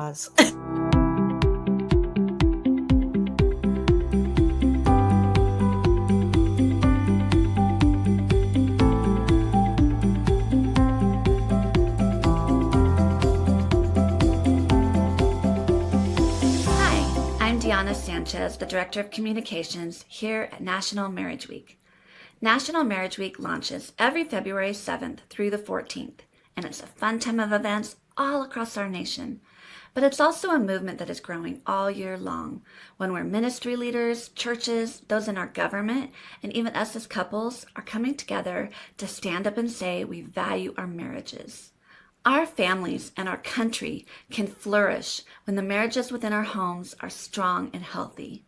pause. Sanchez, the Director of Communications here at National Marriage Week. National Marriage Week launches every February 7th through the 14th, and it's a fun time of events all across our nation. But it's also a movement that is growing all year long, when we're ministry leaders, churches, those in our government, and even us as couples are coming together to stand up and say we value our marriages. Our families and our country can flourish when the marriages within our homes are strong and healthy.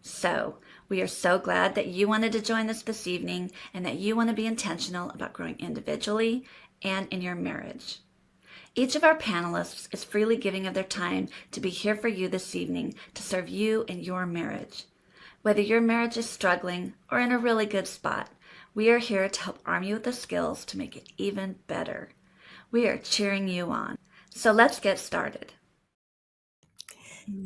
So, we are so glad that you wanted to join us this evening and that you want to be intentional about growing individually and in your marriage. Each of our panelists is freely giving of their time to be here for you this evening to serve you in your marriage. Whether your marriage is struggling or in a really good spot, we are here to help arm you with the skills to make it even better. We are cheering you on. So let's get started.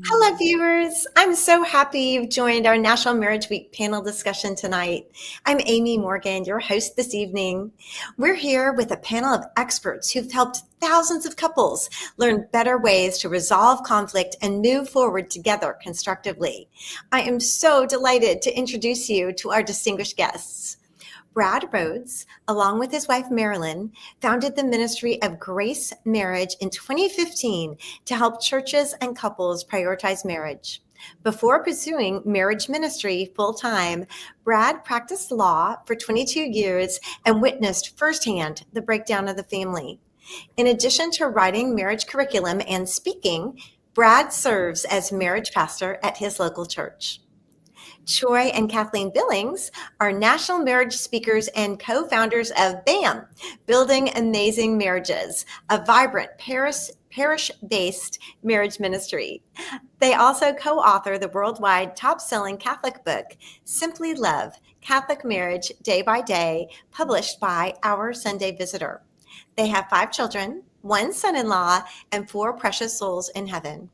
Hello, viewers. I'm so happy you've joined our National Marriage Week panel discussion tonight. I'm Amy Morgan, your host this evening. We're here with a panel of experts who've helped thousands of couples learn better ways to resolve conflict and move forward together constructively. I am so delighted to introduce you to our distinguished guests. Brad Rhoads, along with his wife Marilyn, founded the Ministry of Grace Marriage in 2015 to help churches and couples prioritize marriage. Before pursuing marriage ministry full-time, Brad practiced law for 22 years and witnessed firsthand the breakdown of the family. In addition to writing marriage curriculum and speaking, Brad serves as marriage pastor at his local church. Troy and Kathleen Billings are national marriage speakers and co-founders of BAM, Building Amazing Marriages, a vibrant parish-based marriage ministry. They also co-author the worldwide top-selling Catholic book, Simply Love, Catholic Marriage Day by Day, published by Our Sunday Visitor. They have 5 children, 1 son-in-law, and 4 precious souls in heaven.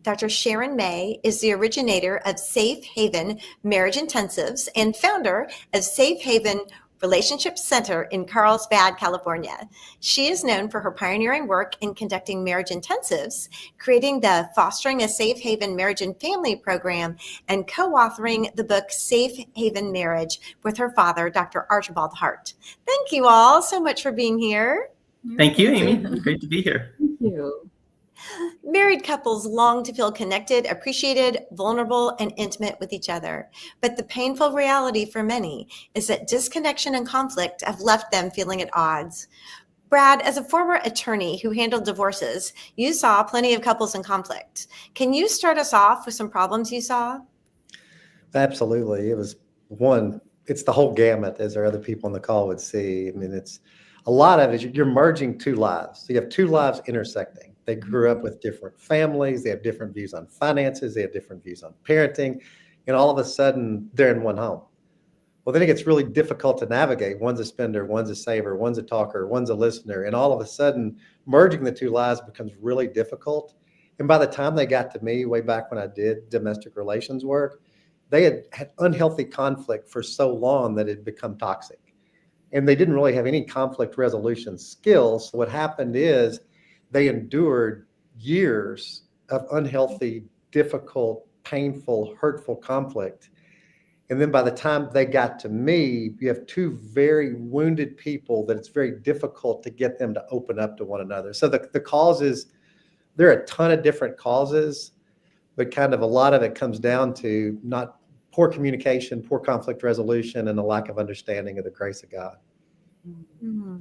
Dr. Sharon May is the originator of Safe Haven Marriage Intensives and founder of Safe Haven Relationship Center in Carlsbad, California. She is known for her pioneering work in conducting marriage intensives, creating the Fostering a Safe Haven Marriage and Family program, and co-authoring the book Safe Haven Marriage with her father, Dr. Archibald Hart. Thank you all so much for being here. Thank you, Amy. It's great to be here. Thank you. Married couples long to feel connected, appreciated, vulnerable, and intimate with each other. But the painful reality for many is that disconnection and conflict have left them feeling at odds. Brad, as a former attorney who handled divorces, you saw plenty of couples in conflict. Can you start us off with some problems you saw? Absolutely. It was it's the whole gamut, as our other people on the call would see. I mean, it's a lot of it. You're merging 2 lives. So you have 2 lives intersecting. They grew up with different families. They have different views on finances. They have different views on parenting. And all of a sudden, they're in one home. Well, then it gets really difficult to navigate. One's a spender, one's a saver, one's a talker, one's a listener. And all of a sudden, merging the 2 lives becomes really difficult. And by the time they got to me, way back when I did domestic relations work, they had unhealthy conflict for so long that it had become toxic. And they didn't really have any conflict resolution skills. So what happened is, they endured years of unhealthy, difficult, painful, hurtful conflict. And then by the time they got to me, you have 2 very wounded people that it's very difficult to get them to open up to one another. So the causes, there are a ton of different causes, but kind of a lot of it comes down to not poor communication, poor conflict resolution, and a lack of understanding of the grace of God. Mm-hmm.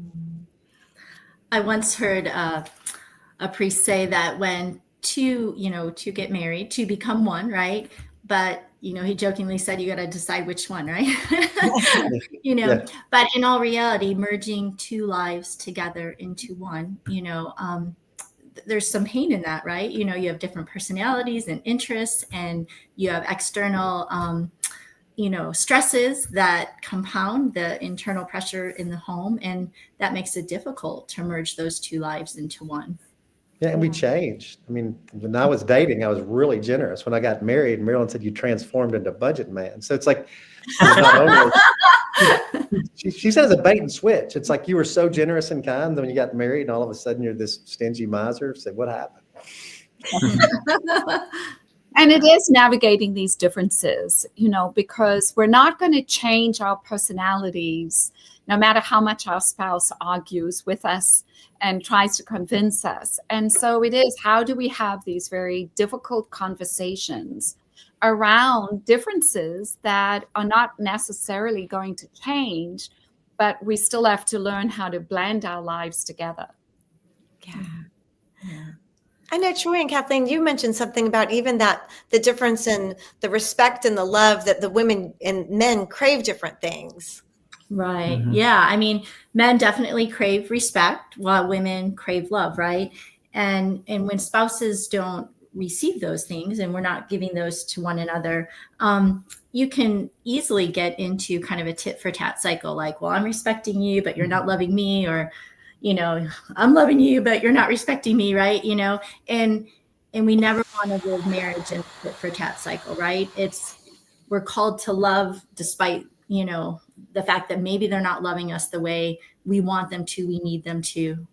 I once heard a priest say that when 2 get married, 2 become 1, right? But, he jokingly said, you got to decide which one, right? Yeah. But in all reality, merging 2 lives together into one, there's some pain in that, right? You have different personalities and interests, and you have external, stresses that compound the internal pressure in the home. And that makes it difficult to merge those 2 lives into one. Yeah, and we changed. I mean, when I was dating, I was really generous. When I got married, Marilyn said, you transformed into budget man. So it's like, not only, she says a bait and switch. It's like you were so generous and kind. Then when you got married and all of a sudden you're this stingy miser, say, what happened? And it is navigating these differences, because we're not going to change our personalities no matter how much our spouse argues with us and tries to convince us. And so it is, how do we have these very difficult conversations around differences that are not necessarily going to change, but we still have to learn how to blend our lives together. Yeah. I know, Troy and Kathleen, you mentioned something about even that the difference in the respect and the love that the women and men crave different things. Right. Yeah. I mean, men definitely crave respect while women crave love, right? And when spouses don't receive those things and we're not giving those to one another, you can easily get into kind of a tit for tat cycle, like, well, I'm respecting you, but you're not loving me, or I'm loving you, but you're not respecting me, right? And we never want to live marriage in a tit for tat cycle, right? We're called to love despite, the fact that maybe they're not loving us the way we want them to, we need them to,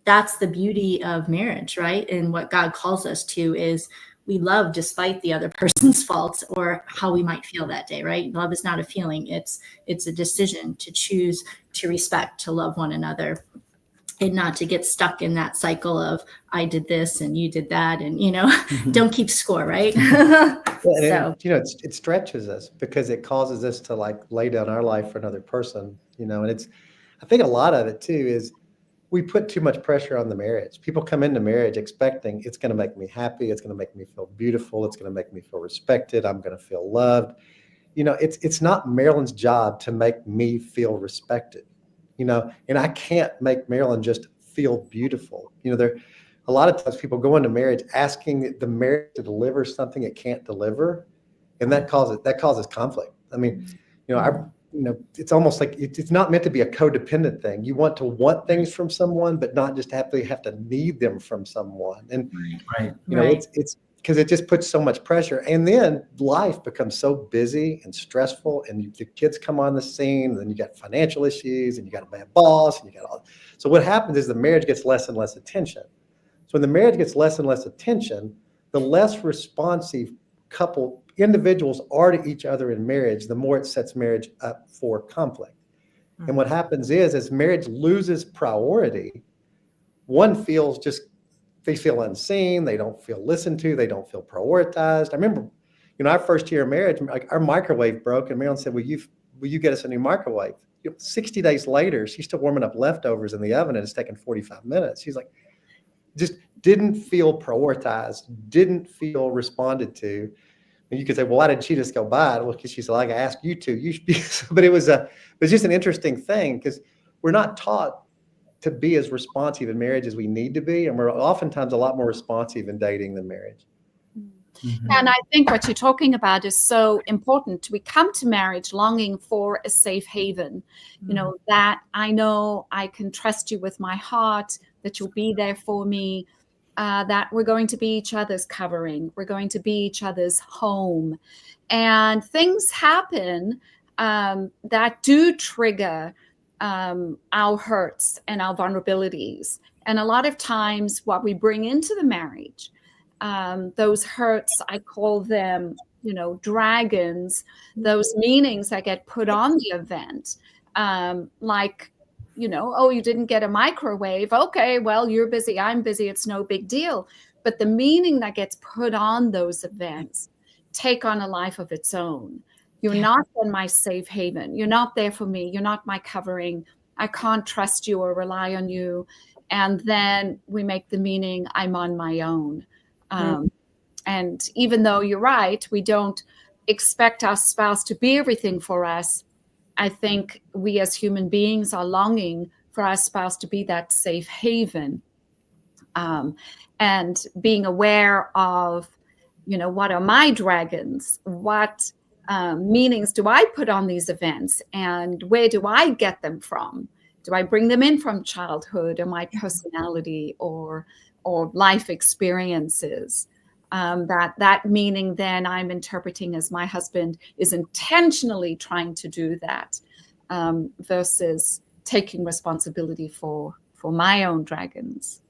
that's the beauty of marriage, right? And what God calls us to is we love despite the other person's faults or how we might feel that day, right? Love is not a feeling. It's a decision to choose to respect, to love one another, and not to get stuck in that cycle of I did this and you did that, and don't keep score, right? So it stretches us because it causes us to like lay down our life for another person, and I think a lot of it too is we put too much pressure on the marriage. People come into marriage expecting it's going to make me happy, it's going to make me feel beautiful, it's going to make me feel respected, I'm going to feel loved. It's not Marilyn's job to make me feel respected. And I can't make Marilyn just feel beautiful. There a lot of times people go into marriage asking the marriage to deliver something it can't deliver, and that causes conflict. I mean, it's almost like it's not meant to be a codependent thing. You want to want things from someone, but not just have to need them from someone. And it's because it just puts so much pressure, and then life becomes so busy and stressful, and the kids come on the scene, and then you got financial issues, and you got a bad boss, and you got all. So what happens is the marriage gets less and less attention. So when the marriage gets less and less attention, the less responsive individuals are to each other in marriage, the more it sets marriage up for conflict. And what happens is, as marriage loses priority, one feels they feel unseen, they don't feel listened to, they don't feel prioritized. I remember, our first year of marriage, like our microwave broke, and Marilyn said, will you get us a new microwave? 60 days later, she's still warming up leftovers in the oven, and it's taken 45 minutes. She's like, just didn't feel prioritized, didn't feel responded to. And you could say, well, why didn't she just go buy it? Well, because she's like, I asked you to. You should be. But it was just an interesting thing because we're not taught to be as responsive in marriage as we need to be, and we're oftentimes a lot more responsive in dating than marriage. And I think what you're talking about is so important. We come to marriage longing for a safe haven, that I know I can trust you with my heart, that you'll be there for me, that we're going to be each other's covering, we're going to be each other's home. And things happen that do trigger our hurts and our vulnerabilities. And a lot of times what we bring into the marriage, those hurts, I call them, dragons, those meanings that get put on the event, like, oh, you didn't get a microwave. Okay, well, you're busy, I'm busy, it's no big deal. But the meaning that gets put on those events take on a life of its own. You're not in my safe haven. You're not there for me. You're not my covering. I can't trust you or rely on you. And then we make the meaning, I'm on my own. And even though you're right, we don't expect our spouse to be everything for us. I think we as human beings are longing for our spouse to be that safe haven, and being aware of, what are my dragons? What meanings do I put on these events, and where do I get them from? Do I bring them in from childhood or my personality or or life experiences. That meaning then I'm interpreting as my husband is intentionally trying to do that, versus taking responsibility for my own dragons.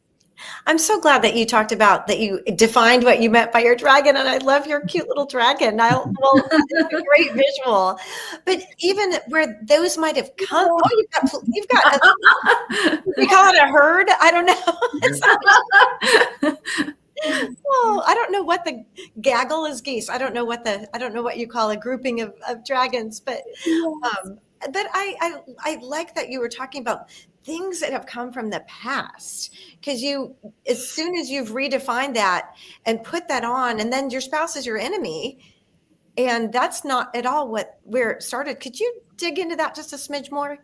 I'm so glad that you talked about that you defined what you meant by your dragon, and I love your cute little dragon. Well, it's a great visual. But even where those might have come, you've got we call it a herd. I don't know. Oh, I don't know what the gaggle is geese. I don't know what you call a grouping of dragons, but I like that you were talking about things that have come from the past, because as soon as you've redefined that and put that on, and then your spouse is your enemy, and that's not at all where it started. Could you dig into that just a smidge more?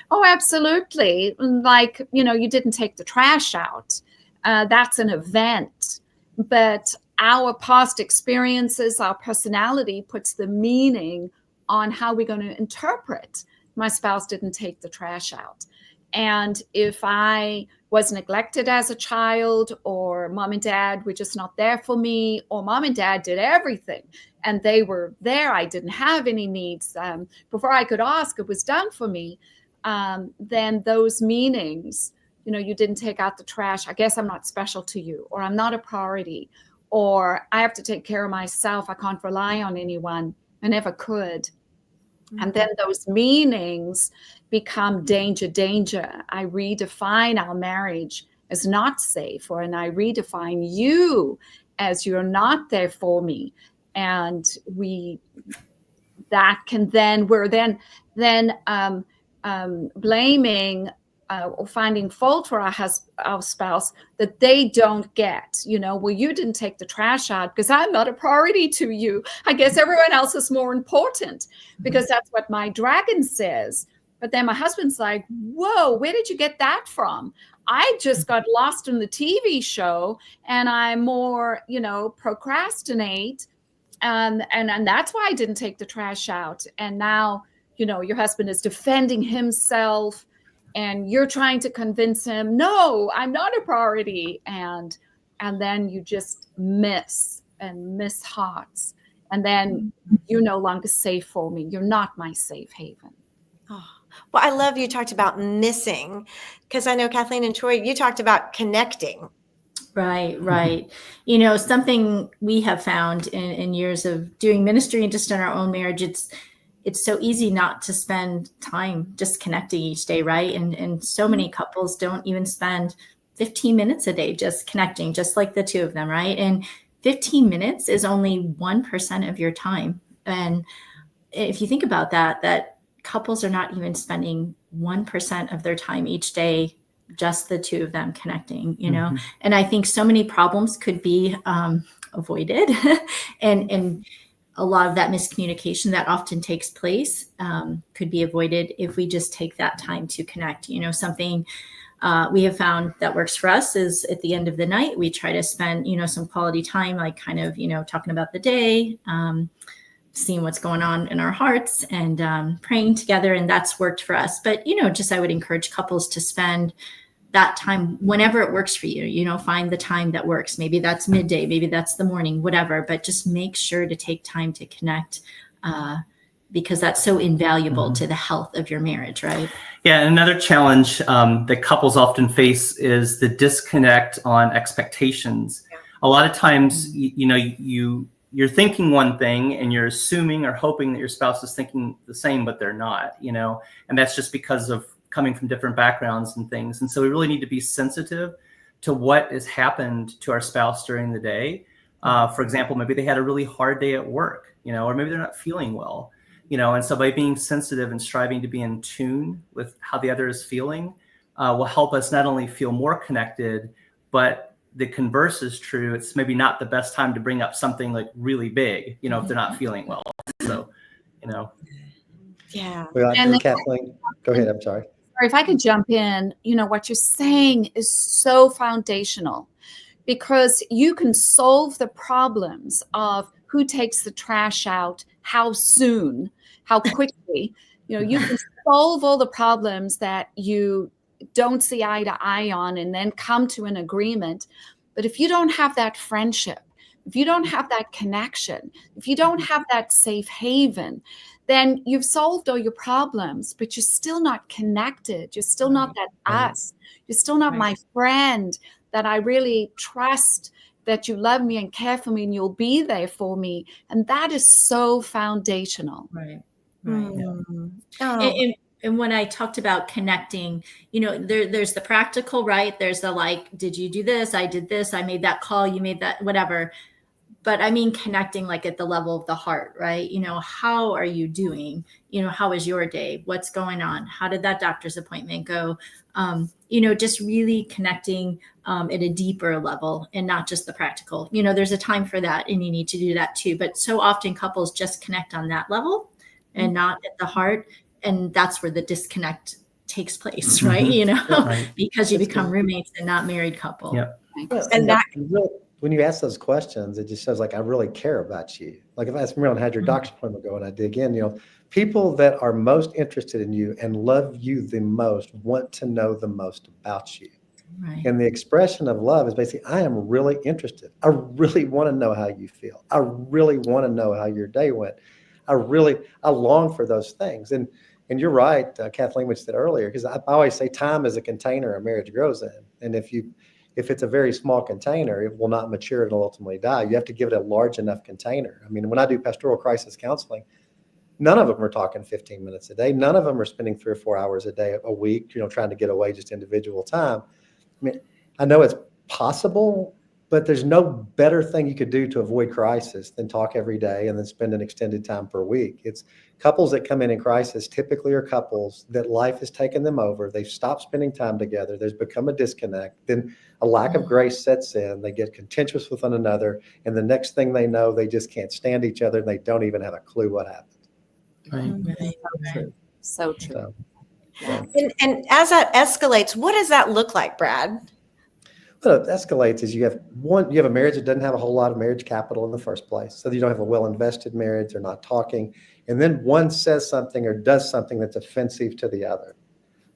Oh, absolutely. Like, you didn't take the trash out. That's an event, but our past experiences, our personality puts the meaning on how we're going to interpret my spouse didn't take the trash out. And if I was neglected as a child, or mom and dad were just not there for me, or mom and dad did everything and they were there, I didn't have any needs, before I could ask, it was done for me, then those meanings, you didn't take out the trash, I guess I'm not special to you, or I'm not a priority, or I have to take care of myself, I can't rely on anyone, I never could. And then those meanings become danger, danger. I redefine our marriage as not safe, and I redefine you as you're not there for me. And we're blaming or finding fault for our spouse that they don't get, well, you didn't take the trash out because I'm not a priority to you. I guess everyone else is more important, because that's what my dragon says. But then my husband's like, whoa, where did you get that from? I just got lost in the TV show and I more, procrastinate. And that's why I didn't take the trash out. And now, your husband is defending himself, and you're trying to convince him, no, I'm not a priority. And then you just miss hearts. And then you're no longer safe for me. You're not my safe haven. Oh, well, I love you talked about missing, because I know Kathleen and Troy, you talked about connecting. Right. Something we have found in years of doing ministry and just in our own marriage, it's so easy not to spend time just connecting each day, right? And so many couples don't even spend 15 minutes a day just connecting, just like the two of them, right? And 15 minutes is only 1% of your time. And if you think about that couples are not even spending 1% of their time each day, just the two of them connecting, And I think so many problems could be avoided, and a lot of that miscommunication that often takes place could be avoided if we just take that time to connect. Something we have found that works for us is at the end of the night, we try to spend, some quality time, like kind of, talking about the day, seeing what's going on in our hearts, and praying together. And that's worked for us. But, I would encourage couples to spend that time whenever it works for you, find the time that works. Maybe that's midday, maybe that's the morning, whatever, but just make sure to take time to connect, because that's so invaluable to the health of your marriage, right? Yeah, and another challenge that couples often face is the disconnect on expectations. Yeah. A lot of times, you're thinking one thing and you're assuming or hoping that your spouse is thinking the same, but they're not, and that's just because of coming from different backgrounds and things. And so we really need to be sensitive to what has happened to our spouse during the day. For example, maybe they had a really hard day at work, or maybe they're not feeling well, and so by being sensitive and striving to be in tune with how the other is feeling will help us not only feel more connected, but the converse is true. It's maybe not the best time to bring up something like really big, if they're not feeling well. So, Yeah. And Kathleen, go ahead. I'm sorry. If I could jump in, what you're saying is so foundational, because you can solve the problems of who takes the trash out, how soon, how quickly, you can solve all the problems that you don't see eye to eye on and then come to an agreement. But if you don't have that friendship, if you don't have that connection, if you don't have that safe haven, then you've solved all your problems, but you're still not connected. You're still not that us. You're still not my friend that I really trust, that you love me and care for me and you'll be there for me. And that is so foundational. Right. And when I talked about connecting, there's the practical, right? There's the like, did you do this? I did this. I made that call. You made that, whatever. But I mean, connecting like at the level of the heart, right? How are you doing? How is your day? What's going on? How did that doctor's appointment go? Just really connecting at a deeper level and not just the practical. There's a time for that and you need to do that too. But so often couples just connect on that level and not at the heart. And that's where the disconnect takes place, right? Because you become roommates and not married couple. Yeah. And that when you ask those questions, it just shows like I really care about you. Like if I asked Marilyn, had your doctor's appointment go, and I dig in, people that are most interested in you and love you the most want to know the most about you. Right. And the expression of love is basically, I am really interested. I really want to know how you feel. I really want to know how your day went. I long for those things. And you're right, Kathleen, which said earlier, because I always say time is a container a marriage grows in. And if it's a very small container, it will not mature and will ultimately die. You have to give it a large enough container. I mean, when I do pastoral crisis counseling, none of them are talking 15 minutes a day. None of them are spending 3 or 4 hours a day, a week, trying to get away just individual time. I mean, I know it's possible, but there's no better thing you could do to avoid crisis than talk every day and then spend an extended time per week. It's couples that come in crisis typically are couples that life has taken them over. They've stopped spending time together. There's become a disconnect. Then a lack of grace sets in. They get contentious with one another. And the next thing they know, they just can't stand each other. And they don't even have a clue what happened. Right. So true. And as that escalates, what does that look like, Brad? What it escalates is you have a marriage that doesn't have a whole lot of marriage capital in the first place. So you don't have a well-invested marriage. They're not talking. And then one says something or does something that's offensive to the other.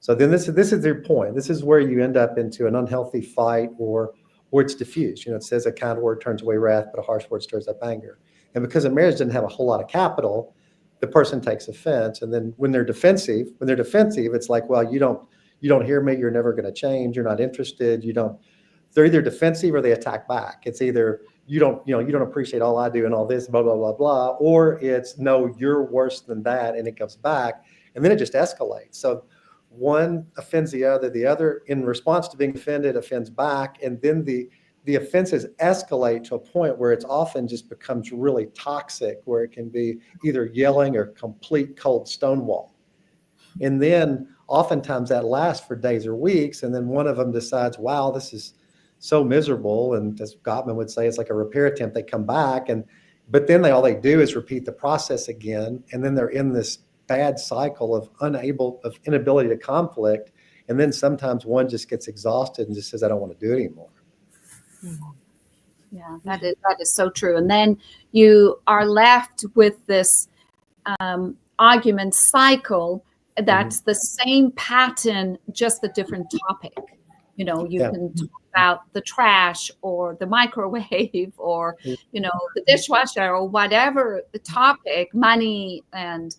So then this is their point. This is where you end up into an unhealthy fight or it's diffused. It says a kind word turns away wrath, but a harsh word stirs up anger. And because a marriage doesn't have a whole lot of capital, the person takes offense. And then when they're defensive, it's like, well, you don't hear me. You're never going to change. You're not interested. They're either defensive or they attack back. It's either you don't appreciate all I do and all this, blah, blah, blah, blah, or it's no, you're worse than that, and it comes back, and then it just escalates. So one offends the other in response to being offended offends back, and then the offenses escalate to a point where it's often just becomes really toxic, where it can be either yelling or complete cold stonewall. And then oftentimes that lasts for days or weeks, and then one of them decides, wow, this is so miserable, and as Gottman would say, it's like a repair attempt. They come back, but then all they do is repeat the process again, and then they're in this bad cycle of inability to conflict, and then sometimes one just gets exhausted and just says, I don't want to do it anymore. Yeah, that is so true. And then you are left with this argument cycle that's the same pattern, just a different topic. You can talk about the trash or the microwave or, the dishwasher or whatever the topic, money and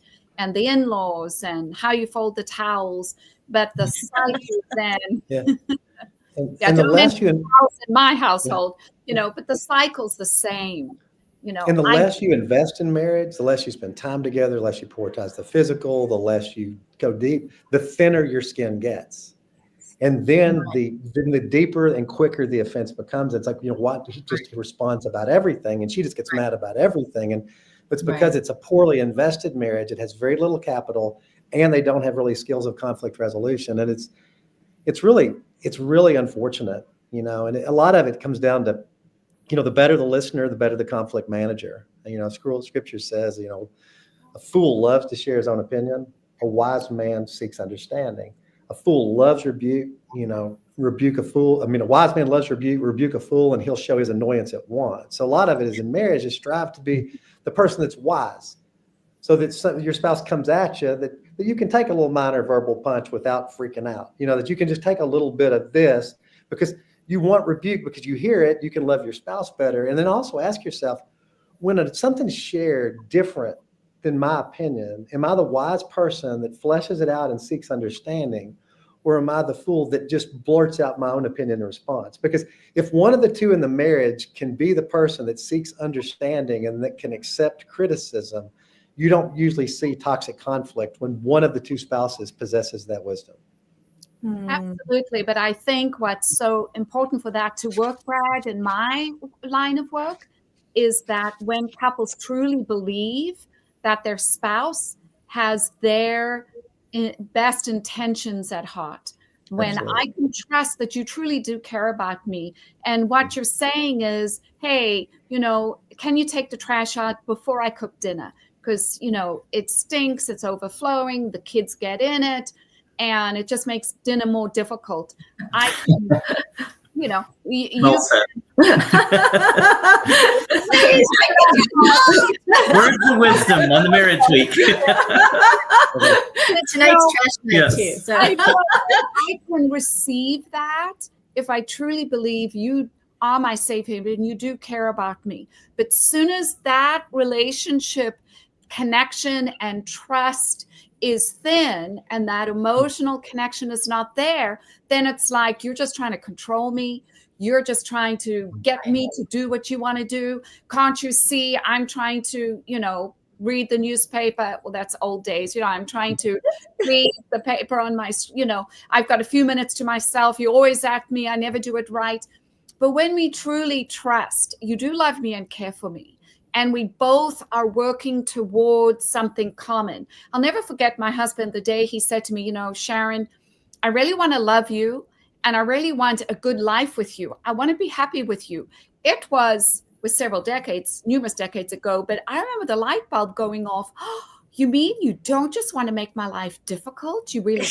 the in-laws and how you fold the towels. But the cycle then, and the less you in my household, but the cycle's the same. And the less you invest in marriage, the less you spend time together, the less you prioritize the physical, the less you go deep, the thinner your skin gets. And then the deeper and quicker the offense becomes. It's like, what he just responds about everything, and she just gets mad about everything. And it's because it's a poorly invested marriage. It has very little capital, and they don't have really skills of conflict resolution. And it's really unfortunate, and a lot of it comes down to, the better the listener, the better the conflict manager. Scripture says, a fool loves to share his own opinion. A wise man seeks understanding. A fool loves rebuke, rebuke a fool. A wise man loves rebuke a fool, and he'll show his annoyance at once. So a lot of it is in marriage is strive to be the person that's wise, so that your spouse comes at you, that you can take a little minor verbal punch without freaking out. That you can just take a little bit of this because you want rebuke, because you hear it, you can love your spouse better. And then also ask yourself, when something's shared different than my opinion, am I the wise person that fleshes it out and seeks understanding? Or am I the fool that just blurts out my own opinion in response? Because if one of the two in the marriage can be the person that seeks understanding and that can accept criticism, you don't usually see toxic conflict when one of the two spouses possesses that wisdom. Absolutely. But I think what's so important for that to work, Brad, in my line of work, is that when couples truly believe that their spouse has their best intentions at heart, when Absolutely. I can trust that you truly do care about me, and what you're saying is, hey, can you take the trash out before I cook dinner? Because, it stinks, it's overflowing, the kids get in it, and it just makes dinner more difficult. Well said. Words of wisdom on the marriage week. Tonight's trash night Yes. too. So. I can receive that if I truly believe you are my safe haven and you do care about me. But soon as that relationship, connection, and trust is thin, and that emotional connection is not there, then it's like you're just trying to control me. You're just trying to get me to do what you want to do. Can't you see I'm trying to, read the newspaper? Well, that's old days. I'm trying to read the paper on my, I've got a few minutes to myself. You always ask me, I never do it right. But when we truly trust, you do love me and care for me, and we both are working towards something common. I'll never forget my husband, the day he said to me, Sharon, I really want to love you, and I really want a good life with you. I want to be happy with you. It was numerous decades ago, but I remember the light bulb going off. Oh, you mean you don't just want to make my life difficult? You really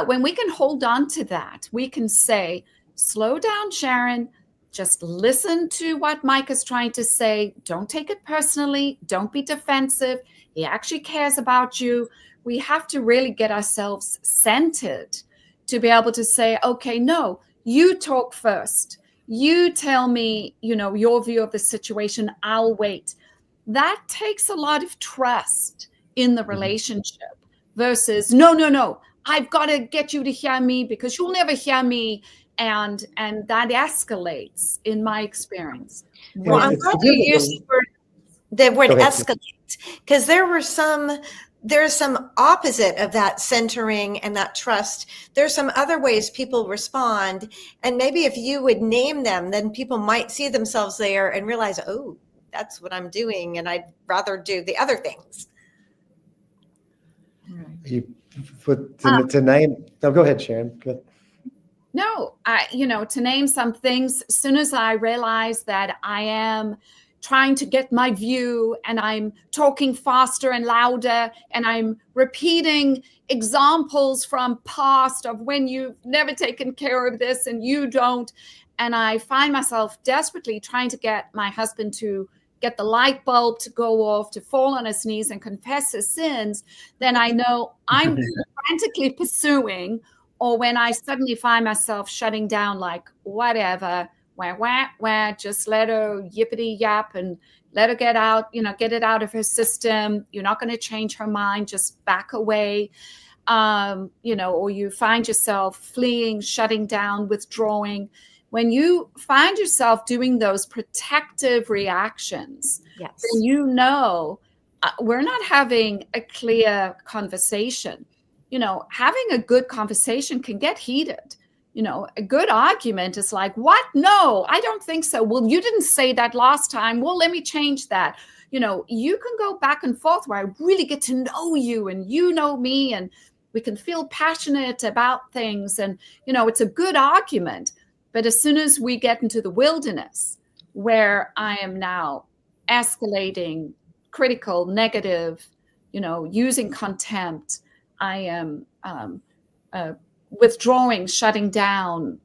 when we can hold on to that, we can say, slow down, Sharon. Just listen to what Mike is trying to say. Don't take it personally. Don't be defensive. He actually cares about you. We have to really get ourselves centered to be able to say, okay, no, you talk first. You tell me, your view of the situation. I'll wait. That takes a lot of trust in the relationship versus, no, I've got to get you to hear me because you'll never hear me. And that escalates in my experience. Well, I'm glad you used the word escalate, because there's some opposite of that centering and that trust. There's some other ways people respond. And maybe if you would name them, then people might see themselves there and realize, oh, that's what I'm doing, and I'd rather do the other things. Right. You put to name. No, go ahead, Sharon. Go ahead. No, to name some things, as soon as I realize that I am trying to get my view and I'm talking faster and louder and I'm repeating examples from past of when you've never taken care of this and you don't, and I find myself desperately trying to get my husband to get the light bulb to go off, to fall on his knees and confess his sins, then I know I'm frantically pursuing. Or when I suddenly find myself shutting down, like, whatever, wah, just let her yippity yap and let her get it out of her system. You're not going to change her mind. Just back away. Or you find yourself fleeing, shutting down, withdrawing. When you find yourself doing those protective reactions, yes, then we're not having a clear conversation. Having a good conversation can get heated. A good argument is like, what? No, I don't think so. Well, you didn't say that last time. Well, let me change that. You can go back and forth where I really get to know you and you know me, and we can feel passionate about things. And, it's a good argument. But as soon as we get into the wilderness where I am now escalating, critical, negative, using contempt, I am withdrawing, shutting down,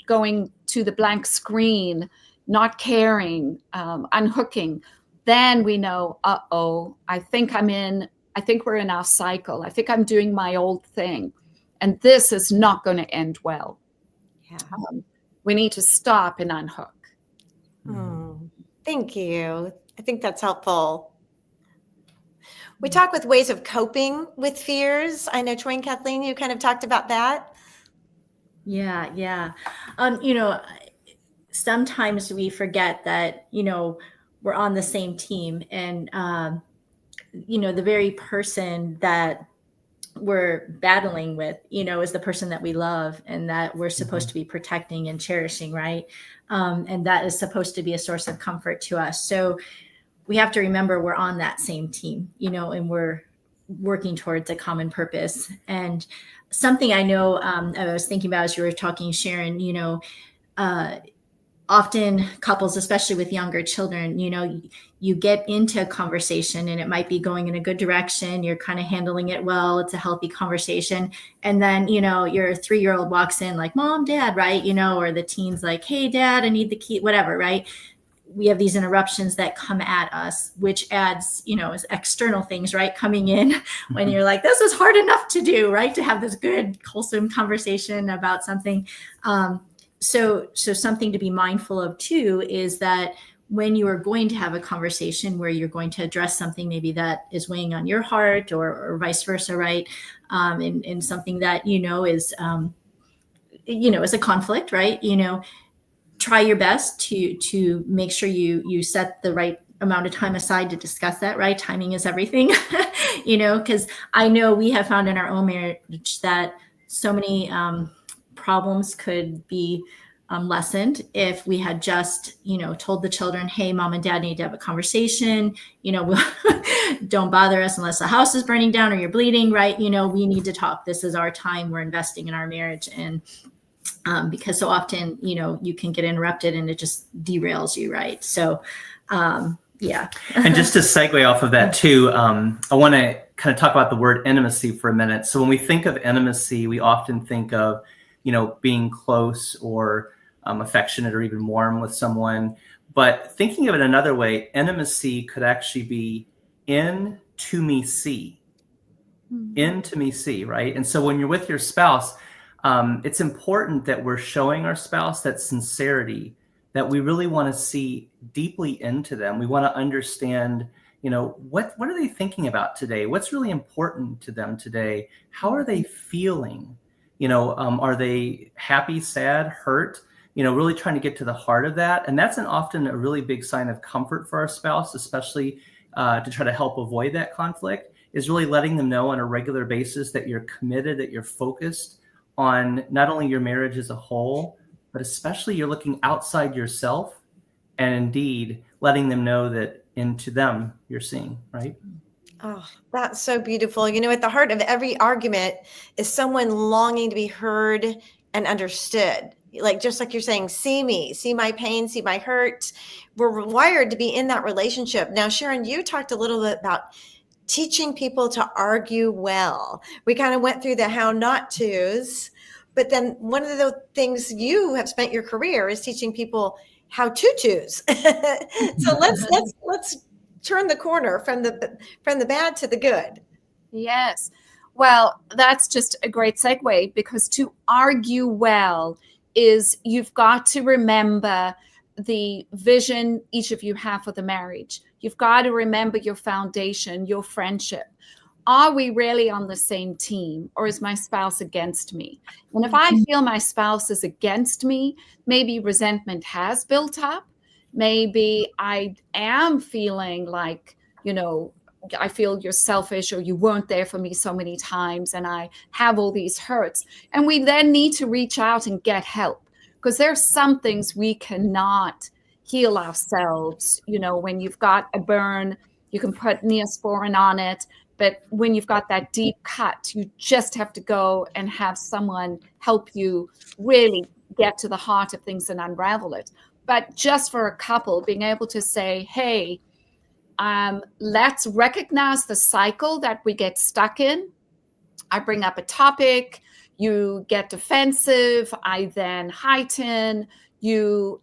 going to the blank screen, not caring, unhooking, then we know, I think we're in our cycle. I think I'm doing my old thing, and this is not going to end well. Yeah. We need to stop and unhook. Thank you. I think that's helpful. We talk with ways of coping with fears. I know Troy and Kathleen, you kind of talked about that. Yeah. Sometimes we forget that, we're on the same team, and, the very person that we're battling with, is the person that we love and that we're supposed to be protecting and cherishing, right? And that is supposed to be a source of comfort to us. So we have to remember we're on that same team, and we're working towards a common purpose. And something I know, I was thinking about as you were talking, Sharon, often couples, especially with younger children, you get into a conversation and it might be going in a good direction. You're kind of handling it well. It's a healthy conversation. And then, your 3-year-old walks in like, Mom, Dad, right? Or the teen's like, hey, Dad, I need the key, whatever, right? We have these interruptions that come at us, which adds, as external things, right? Coming in when you're like, this is hard enough to do, right? To have this good, wholesome conversation about something. So something to be mindful of too is that when you are going to have a conversation where you're going to address something maybe that is weighing on your heart or vice versa, right? And something that, is, is a conflict, right? Try your best to make sure you set the right amount of time aside to discuss that, right? Timing is everything, because I know we have found in our own marriage that so many problems could be lessened if we had just, told the children, hey, Mom and Dad need to have a conversation, don't bother us unless the house is burning down or you're bleeding, right? We need to talk. This is our time. We're investing in our marriage. And because so often, you can get interrupted and it just derails you, right? So, yeah. And just to segue off of that too, I want to kind of talk about the word intimacy for a minute. So when we think of intimacy, we often think of, being close or affectionate or even warm with someone. But thinking of it another way, intimacy could actually be intimacy, right? And so when you're with your spouse, it's important that we're showing our spouse that sincerity, that we really want to see deeply into them. We want to understand, what are they thinking about today? What's really important to them today? How are they feeling? Are they happy, sad, hurt? Really trying to get to the heart of that. And that's often a really big sign of comfort for our spouse, especially to try to help avoid that conflict, is really letting them know on a regular basis that you're committed, that you're focused on not only your marriage as a whole, but especially you're looking outside yourself, and indeed letting them know that into them you're seeing, right? Oh, that's so beautiful. At the heart of every argument is someone longing to be heard and understood. Just like you're saying, see me, see my pain, see my hurt. We're wired to be in that relationship. Now, Sharon, you talked a little bit about teaching people to argue well. We kind of went through the how not to's, but then one of the things you have spent your career is teaching people how to choose. So let's turn the corner from the bad to the good. Yes. Well, that's just a great segue, because to argue well is you've got to remember the vision each of you have for the marriage. You've got to remember your foundation, your friendship. Are we really on the same team, or is my spouse against me? And if I feel my spouse is against me, maybe resentment has built up. Maybe I am feeling like, I feel you're selfish, or you weren't there for me so many times, and I have all these hurts. And we then need to reach out and get help, because there's some things we cannot heal ourselves. When you've got a burn, you can put Neosporin on it. But when you've got that deep cut, you just have to go and have someone help you really get to the heart of things and unravel it. But just for a couple, being able to say, hey, let's recognize the cycle that we get stuck in. I bring up a topic, you get defensive, I then heighten, you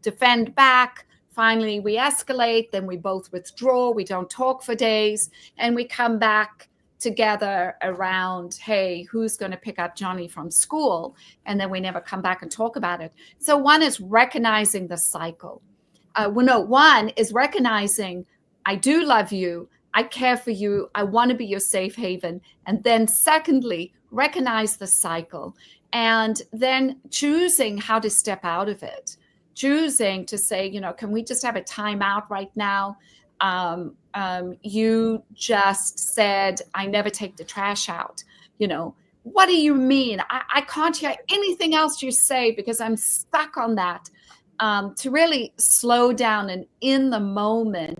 defend back, finally we escalate, then we both withdraw, we don't talk for days, and we come back together around, hey, who's going to pick up Johnny from school? And then we never come back and talk about it. So one is recognizing the cycle. One is recognizing, I do love you, I care for you, I want to be your safe haven. And then secondly, recognize the cycle and then choosing how to step out of it. Choosing to say, can we just have a timeout right now? You just said, I never take the trash out. What do you mean? I can't hear anything else you say because I'm stuck on that. To really slow down and in the moment,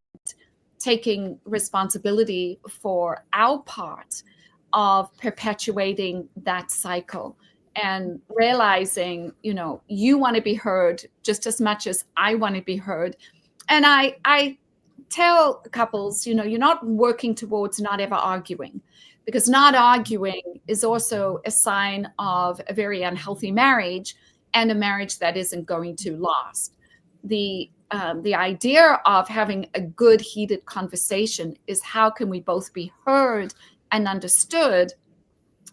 taking responsibility for our part of perpetuating that cycle and realizing, you want to be heard just as much as I want to be heard. And I tell couples, you're not working towards not ever arguing, because not arguing is also a sign of a very unhealthy marriage and a marriage that isn't going to last. The idea of having a good heated conversation is how can we both be heard and understood.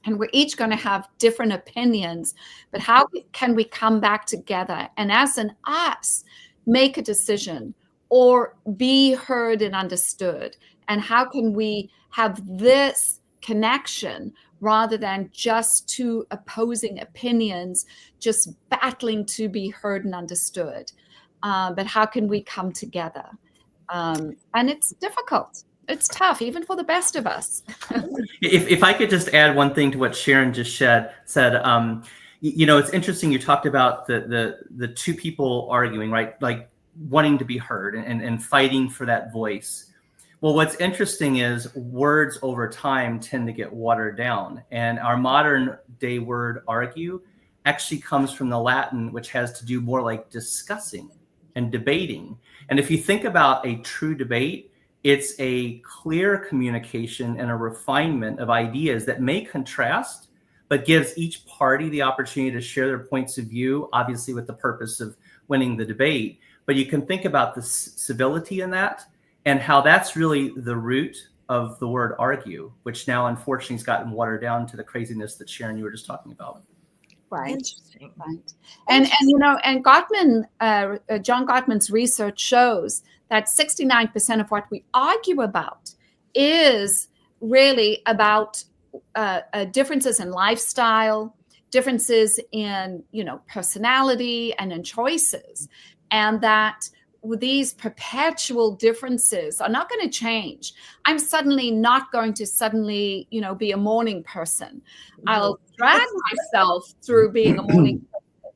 And we're each going to have different opinions, but how can we come back together and as an us make a decision or be heard and understood? And how can we have this connection rather than just two opposing opinions, just battling to be heard and understood? But how can we come together? And it's difficult. It's tough, even for the best of us. If I could just add one thing to what Sharon just said, it's interesting. You talked about the two people arguing, right? Like wanting to be heard and fighting for that voice. Well, what's interesting is words over time tend to get watered down. And our modern day word argue actually comes from the Latin, which has to do more like discussing and debating. And if you think about a true debate, it's a clear communication and a refinement of ideas that may contrast, but gives each party the opportunity to share their points of view, obviously with the purpose of winning the debate. But you can think about the civility in that and how that's really the root of the word argue, which now unfortunately has gotten watered down to the craziness that Sharon, you were just talking about. Right. Interesting. Right. And Gottman, John Gottman's research shows that 69% of what we argue about is really about differences in lifestyle, differences in, personality and in choices. And that these perpetual differences are not going to change. I'm suddenly not going to be a morning person. I'll drag myself through being a morning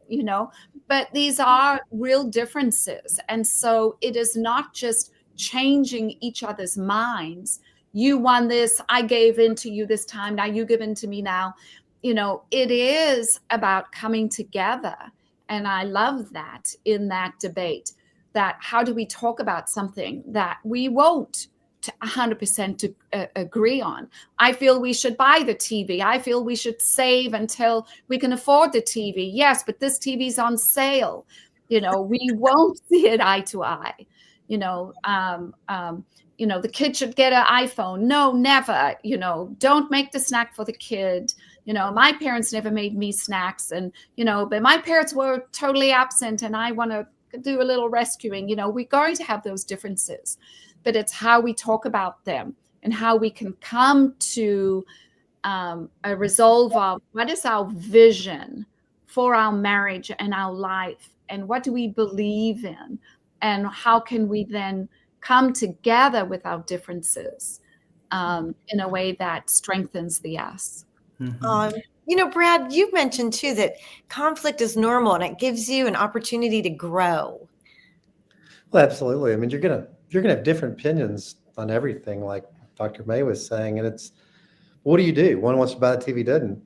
person, but these are real differences. And so it is not just changing each other's minds. You won this, I gave in to you this time, now you give in to me now. It is about coming together. And I love that in that debate, that how do we talk about something that we won't 100% agree on? I feel we should buy the TV. I feel we should save until we can afford the TV. Yes, but this TV's on sale. We won't see it eye to eye. The kid should get an iPhone. No, never. Don't make the snack for the kid. My parents never made me snacks, and but my parents were totally absent, and I want to do a little rescuing. We're going to have those differences, but it's how we talk about them and how we can come to a resolve of what is our vision for our marriage and our life, and what do we believe in, and how can we then come together with our differences in a way that strengthens the us. Mm-hmm. Brad, you mentioned too that conflict is normal and it gives you an opportunity to grow. Well, absolutely. I mean, you're gonna have different opinions on everything, like Dr. May was saying, and it's, what do you do? One wants to buy the TV, doesn't.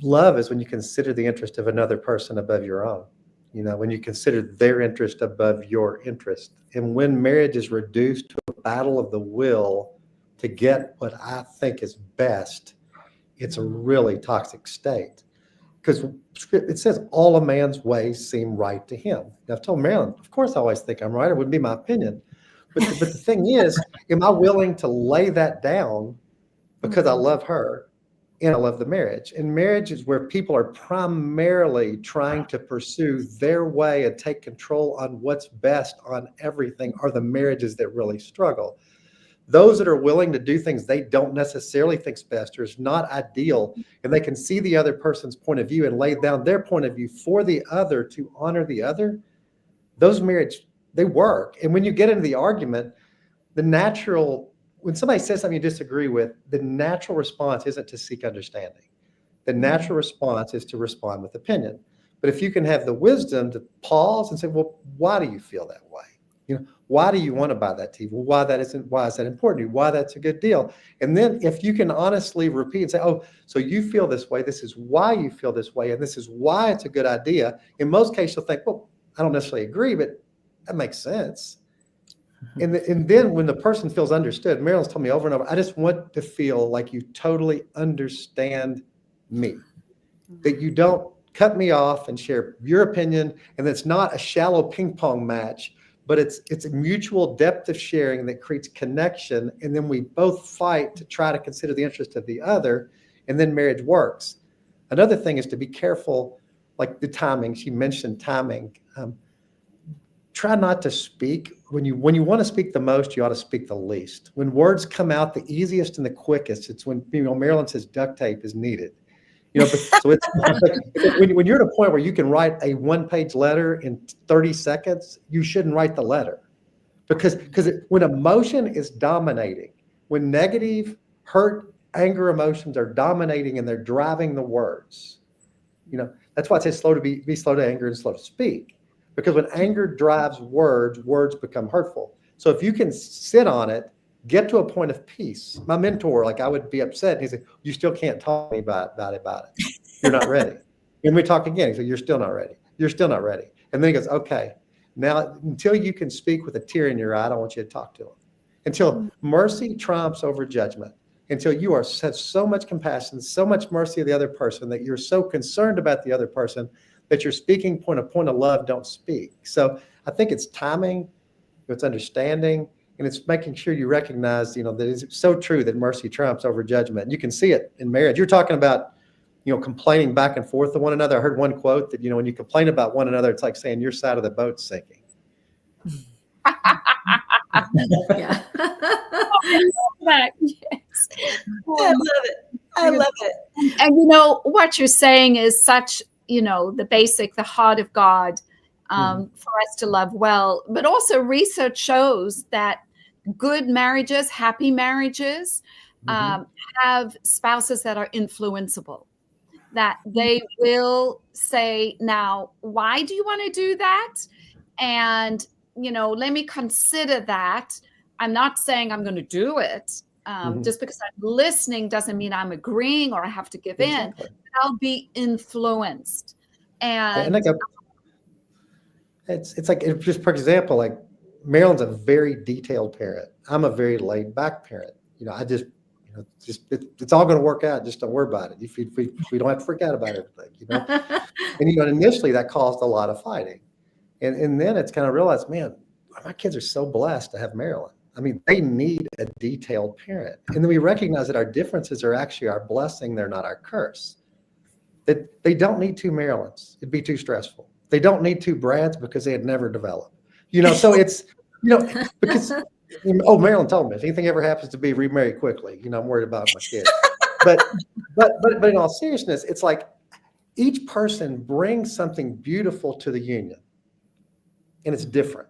Love is when you consider the interest of another person above your own. When you consider their interest above your interest. And when marriage is reduced to a battle of the will to get what I think is best, it's a really toxic state. Because it says all a man's ways seem right to him. And I've told Marilyn, of course, I always think I'm right. It wouldn't be my opinion. But the thing is, am I willing to lay that down because I love her and I love the marriage? And marriage is where people are primarily trying to pursue their way and take control on what's best on everything, are the marriages that really struggle. Those that are willing to do things they don't necessarily think's best or is not ideal, and they can see the other person's point of view and lay down their point of view for the other to honor the other, those marriages, they work. And when you get into the argument, when somebody says something you disagree with, the natural response isn't to seek understanding. The natural response is to respond with opinion. But if you can have the wisdom to pause and say, well, why do you feel that way? Why do you want to buy that TV? Well, why is that important to you? Why that's a good deal? And then if you can honestly repeat and say, oh, so you feel this way, this is why you feel this way, and this is why it's a good idea. In most cases, you'll think, well, I don't necessarily agree, but that makes sense. And then when the person feels understood, Marilyn's told me over and over, I just want to feel like you totally understand me, that you don't cut me off and share your opinion, and it's not a shallow ping pong match, but it's a mutual depth of sharing that creates connection. And then we both fight to try to consider the interest of the other, and then marriage works. Another thing is to be careful, like the timing. She mentioned timing. Try not to speak. When you want to speak the most, you ought to speak the least. When words come out the easiest and the quickest, it's when, Marilyn says duct tape is needed. So it's when you're at a point where you can write a one-page letter in 30 seconds, you shouldn't write the letter, because when emotion is dominating, when negative, hurt, anger emotions are dominating and they're driving the words, that's why it says be slow to anger and slow to speak, because when anger drives words become hurtful. So if you can sit on it, get to a point of peace. My mentor, I would be upset. And he said, you still can't talk to me about it. You're not ready. And we talk again. He said, you're still not ready. You're still not ready. And then he goes, okay, now until you can speak with a tear in your eye, I don't want you to talk to him. Until mercy trumps over judgment. Until you have so much compassion, so much mercy of the other person, that you're so concerned about the other person that you're speaking point of love, don't speak. So I think it's timing, it's understanding, and it's making sure you recognize, that it's so true that mercy trumps over judgment. You can see it in marriage. You're talking about, complaining back and forth to one another. I heard one quote that, when you complain about one another, it's like saying your side of the boat's sinking. Yeah. I love that. Yes. I love it. I love it. And what you're saying is such, the heart of God, for us to love well. But also research shows that good marriages, happy marriages, have spouses that are influenceable, that they will say, now, why do you want to do that? And, let me consider that. I'm not saying I'm going to do it. Just because I'm listening doesn't mean I'm agreeing or I have to give in. I'll be influenced. And it's like, just for example, like Marilyn's a very detailed parent. I'm a very laid back parent. I just, it's all going to work out. Just don't worry about it. If we don't have to freak out about everything, And initially that caused a lot of fighting, and then it's kind of realized, man, my kids are so blessed to have Marilyn. I mean, they need a detailed parent, and then we recognize that our differences are actually our blessing. They're not our curse. That they don't need two Marilyns. It'd be too stressful. They don't need two Brads because they had never developed. So it's because. Oh, Marilyn told me if anything ever happens to be remarry quickly, I'm worried about my kids. But in all seriousness, it's like each person brings something beautiful to the union, and it's different.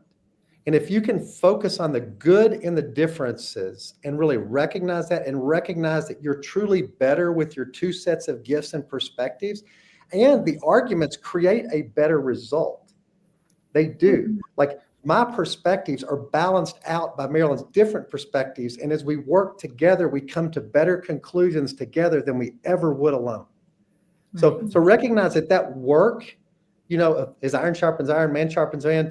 And if you can focus on the good in the differences and really recognize that, and recognize that you're truly better with your two sets of gifts and perspectives, and the arguments create a better result. They do. Like, my perspectives are balanced out by Marilyn's different perspectives. And as we work together, we come to better conclusions together than we ever would alone. So recognize that work, as iron sharpens iron, man sharpens man,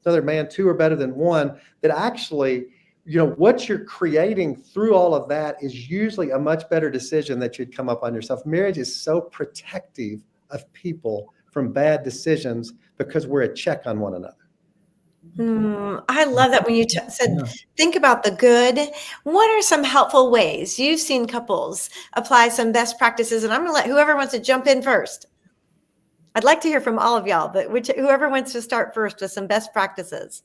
another man, two are better than one, that actually, what you're creating through all of that is usually a much better decision that you'd come up on yourself. Marriage is so protective of people from bad decisions because we're a check on one another. I love that when you said, think about the good. What are some helpful ways you've seen couples apply some best practices? And I'm going to let whoever wants to jump in first. I'd like to hear from all of y'all, but whoever wants to start first with some best practices.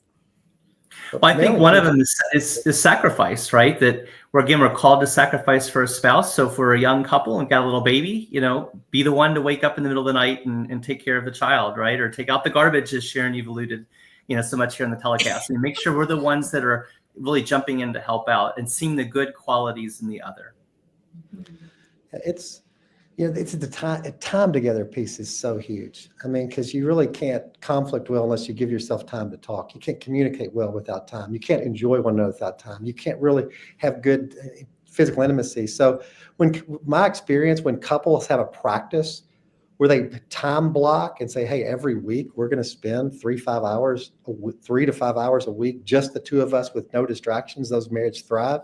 Well, I think one of them is sacrifice, right? That we're called to sacrifice for a spouse. So for a young couple and got a little baby, be the one to wake up in the middle of the night and take care of the child, right? Or take out the garbage, as Sharon, you've alluded, so much here in the telecast. And make sure we're the ones that are really jumping in to help out and seeing the good qualities in the other. It's the time together piece is so huge. I mean, because you really can't conflict well unless you give yourself time to talk. You can't communicate well without time. You can't enjoy one another without time. You can't really have good physical intimacy. So my experience, when couples have a practice where they time block and say, hey, every week we're going to spend 3 to 5 hours a week, just the two of us with no distractions, those marriages thrive.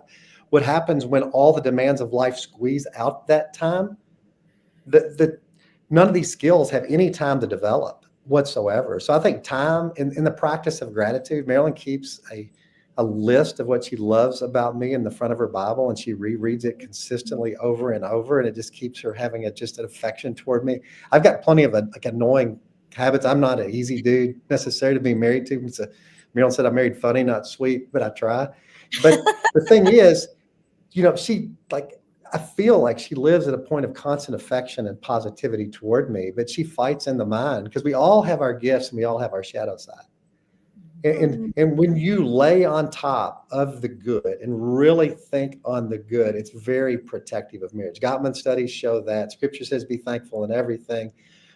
What happens when all the demands of life squeeze out that time? None of these skills have any time to develop whatsoever. So I think time in the practice of gratitude, Marilyn keeps a list of what she loves about me in the front of her Bible, and she rereads it consistently over and over, and it just keeps her having just an affection toward me. I've got plenty of annoying habits. I'm not an easy dude necessarily to be married to. Marilyn said I married funny, not sweet, but I try. But the thing is, I feel like she lives at a point of constant affection and positivity toward me, but she fights in the mind because we all have our gifts and we all have our shadow side. And when you lay on top of the good and really think on the good, it's very protective of marriage. Gottman studies show that. Scripture says be thankful in everything.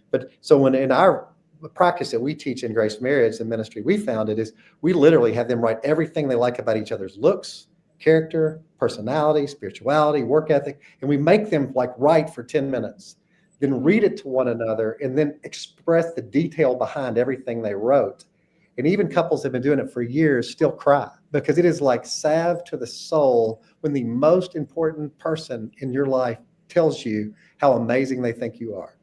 But so when in our practice that we teach in Grace Marriage, the ministry we founded, is we literally have them write everything they like about each other's looks, character, personality, spirituality, work ethic, and we make them write for 10 minutes, then read it to one another, and then express the detail behind everything they wrote. And even couples that have been doing it for years still cry because it is like salve to the soul when the most important person in your life tells you how amazing they think you are.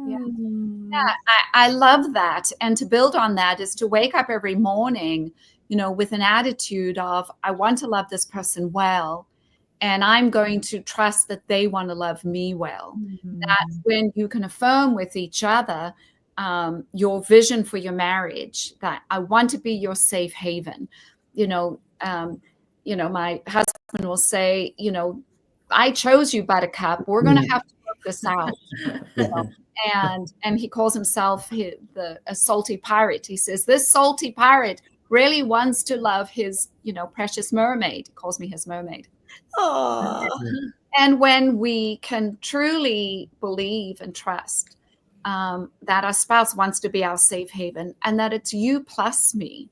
Yeah, I love that. And to build on that is to wake up every morning with an attitude of, I want to love this person well, and I'm going to trust that they want to love me well. Mm-hmm. That's when you can affirm with each other your vision for your marriage, that I want to be your safe haven. My husband will say, I chose you, Buttercup. We're going to have to work this out. And he calls himself a salty pirate. He says, this salty pirate really wants to love his, precious mermaid. He calls me his mermaid. Aww. And when we can truly believe and trust that our spouse wants to be our safe haven, and that it's you plus me,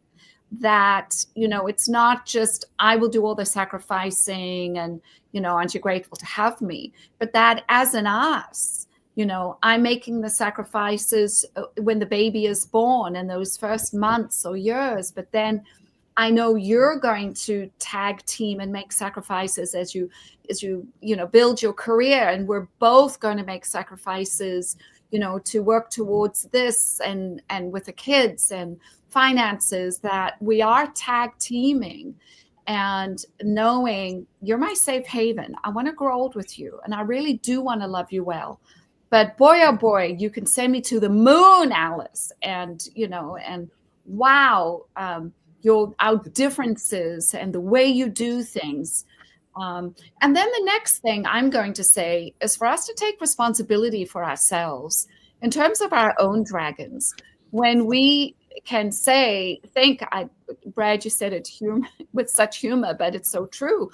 that, it's not just I will do all the sacrificing and, aren't you grateful to have me, but that as an us, I'm making the sacrifices when the baby is born in those first months or years, but then I know you're going to tag team and make sacrifices as you build your career, and we're both going to make sacrifices, to work towards this and with the kids and finances, that we are tag teaming and knowing you're my safe haven. I want to grow old with you, and I really do want to love you well. But boy, oh boy, you can send me to the moon, Alice. And, and wow, our differences and the way you do things. And then the next thing I'm going to say is for us to take responsibility for ourselves in terms of our own dragons. When we can say, Brad, you said it with such humor, but it's so true.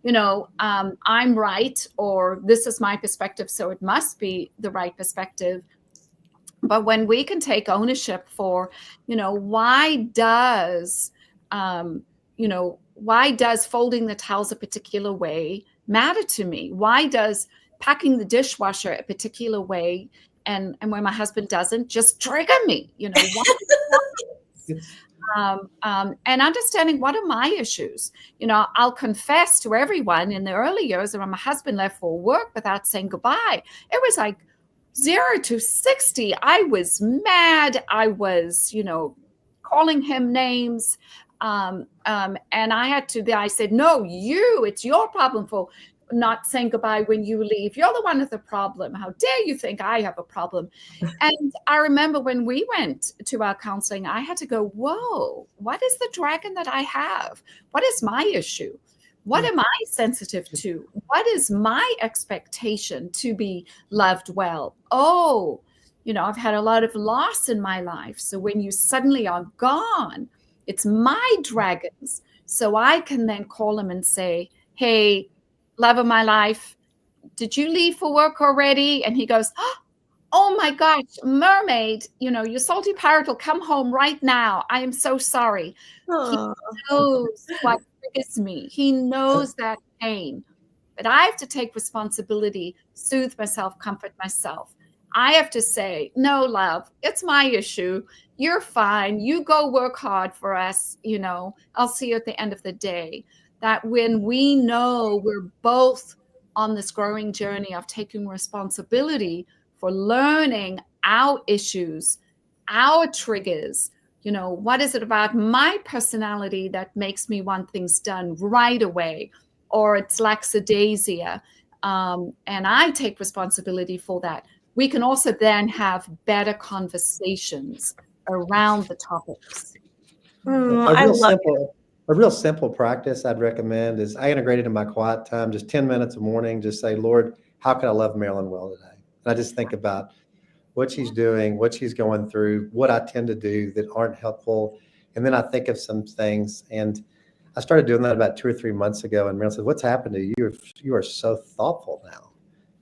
I'm right, or this is my perspective, so it must be the right perspective. But when we can take ownership for, why does folding the towels a particular way matter to me? Why does packing the dishwasher a particular way and when my husband doesn't just trigger me? And understanding what are my issues. I'll confess to everyone in the early years when my husband left for work without saying goodbye. It was like 0 to 60, I was mad. I was, calling him names. And I said, no, it's your problem for not saying goodbye when you leave. You're the one with the problem. How dare you think I have a problem? And I remember when we went to our counseling, I had to go, whoa, what is the dragon that I have? What is my issue? What am I sensitive to? What is my expectation to be loved well? Oh, I've had a lot of loss in my life. So when you suddenly are gone, it's my dragons. So I can then call him and say, hey, love of my life, did you leave for work already? And he goes, oh my gosh, mermaid, your salty pirate will come home right now. I am so sorry. Aww. He knows what triggers me. He knows that pain. But I have to take responsibility, soothe myself, comfort myself. I have to say, no, love, it's my issue. You're fine. You go work hard for us. I'll see you at the end of the day. That when we know we're both on this growing journey of taking responsibility for learning our issues, our triggers, what is it about my personality that makes me want things done right away, or it's lackadaisia, and I take responsibility for that. We can also then have better conversations around the topics. A real simple practice I'd recommend is I integrate it in my quiet time, just 10 minutes a morning, just say, Lord, how can I love Marilyn well today? And I just think about what she's doing, what she's going through, what I tend to do that aren't helpful. And then I think of some things. And I started doing that about 2 or 3 months ago. And Marilyn said, what's happened to you? You are so thoughtful now.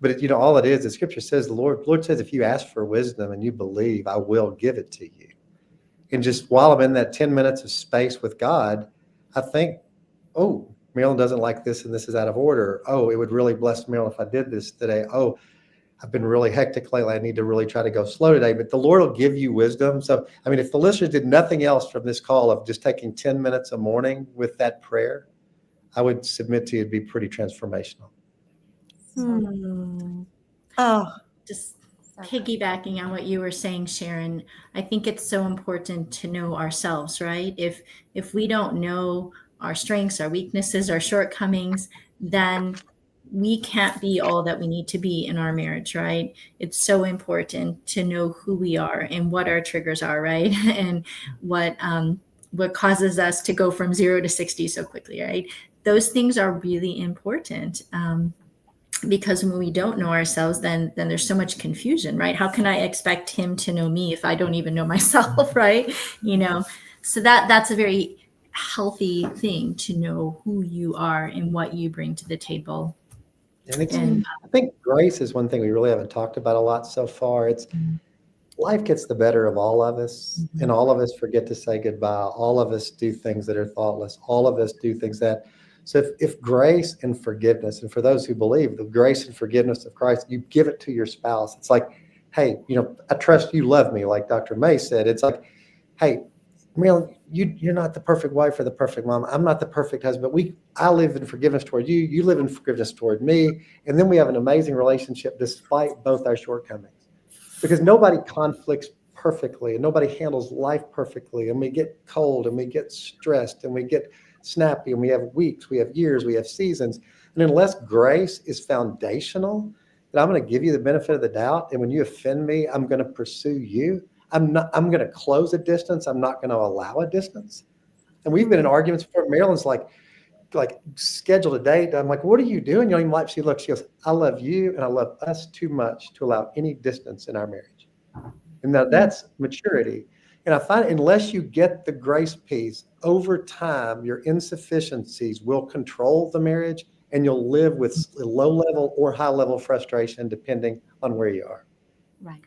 But all it is, the scripture says, the Lord says, if you ask for wisdom and you believe, I will give it to you. And just while I'm in that 10 minutes of space with God, I think, oh, Marilyn doesn't like this and this is out of order. Oh, it would really bless Marilyn if I did this today. Oh, I've been really hectic lately. I need to really try to go slow today. But the Lord will give you wisdom. So, if the listeners did nothing else from this call of just taking 10 minutes a morning with that prayer, I would submit to you it'd be pretty transformational. Just piggybacking on what you were saying, Sharon, I think it's so important to know ourselves, right? If we don't know our strengths, our weaknesses, our shortcomings, then we can't be all that we need to be in our marriage, right? It's so important to know who we are and what our triggers are, right? And what causes us to go from 0 to 60 so quickly, right? Those things are really important. Because when we don't know ourselves, then there's so much confusion, right? How can I expect him to know me if I don't even know myself, right? So that's a very healthy thing to know who you are and what you bring to the table. And I think grace is one thing we really haven't talked about a lot so far. It's life gets the better of all of us, and all of us forget to say goodbye. All of us do things that are thoughtless. All of us do things that. So if grace and forgiveness, and for those who believe the grace and forgiveness of Christ, you give it to your spouse. It's like, hey, I trust you love me, like Dr. May said. It's like, hey, Marilyn, you're not the perfect wife or the perfect mom. I'm not the perfect husband. I live in forgiveness toward you. You live in forgiveness toward me. And then we have an amazing relationship despite both our shortcomings. Because nobody conflicts perfectly and nobody handles life perfectly. And we get cold and we get stressed and we get snappy and we have weeks, we have years, we have seasons. And unless grace is foundational, that I'm going to give you the benefit of the doubt. And when you offend me, I'm going to pursue you. I'm going to close a distance. I'm not going to allow a distance. And we've been in arguments before. Marilyn's like scheduled a date. I'm like, what are you doing? She goes, I love you and I love us too much to allow any distance in our marriage. And now that's maturity. And I find unless you get the grace piece, over time, your insufficiencies will control the marriage and you'll live with low level or high level frustration depending on where you are. Right.